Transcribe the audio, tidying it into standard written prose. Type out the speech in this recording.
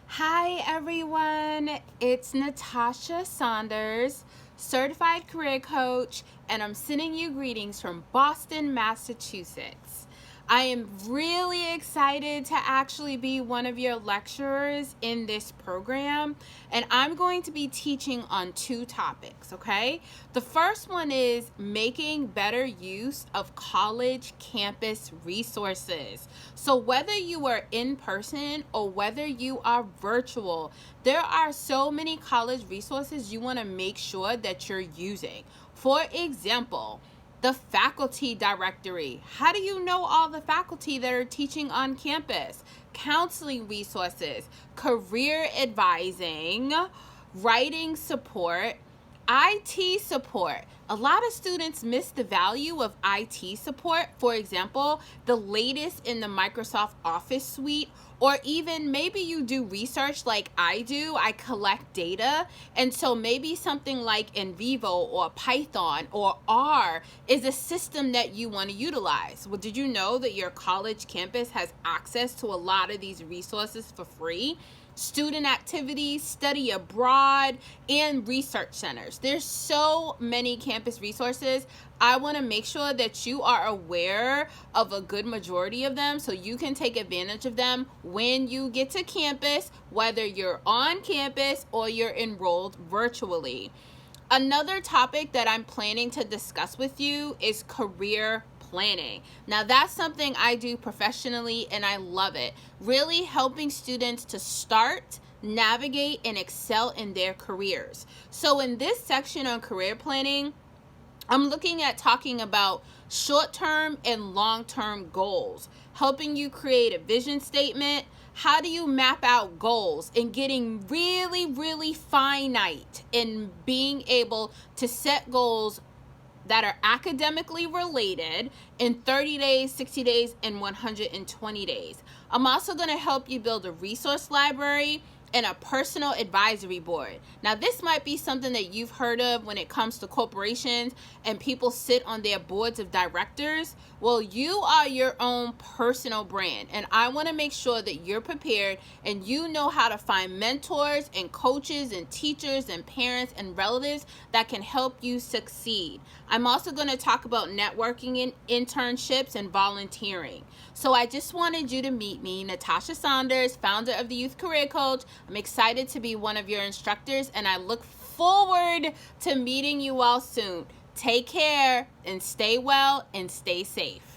Hi everyone, it's Natascha Saunders, certified career coach, and I'm sending you greetings from Boston, Massachusetts. I am really excited to actually be one of your lecturers in this program, and I'm going to be teaching on two topics, okay? The first one is making better use of college campus resources. So whether you are in person or whether you are virtual, there are so many college resources you want to make sure that you're using. For example, the faculty directory. How do you know all the faculty that are teaching on campus? Counseling resources, career advising, writing support, IT support. A lot of students miss the value of IT support. For example, the latest in the Microsoft Office suite, or even maybe you do research like I do. I collect data, and so maybe something like NVivo or Python or R is a system that you want to utilize. Well, did you know that your college campus has access to a lot of these resources for free? Student activities, study abroad, and research centers. There's so many campus resources. I want to make sure that you are aware of a good majority of them so you can take advantage of them when you get to campus, whether you're on campus or you're enrolled virtually. Another topic that I'm planning to discuss with you is career planning. Now that's something I do professionally and I love it. Really helping students to start, navigate, and excel in their careers. So in this section on career planning, I'm looking at talking about short-term and long-term goals, helping you create a vision statement. How do you map out goals and getting really finite in being able to set goals that are academically related in 30 days, 60 days, and 120 days. I'm also going to help you build a resource library and a personal advisory board. Now, this might be something that you've heard of when it comes to corporations and people sit on their boards of directors. Well, you are your own personal brand, and I want to make sure that you're prepared and you know how to find mentors and coaches and teachers and parents and relatives that can help you succeed. I'm also going to talk about networking and internships and volunteering. So I just wanted you to meet me, Natascha Saunders, founder of the Youth Career Coach. I'm excited to be one of your instructors, and I look forward to meeting you all soon. Take care and stay well and stay safe.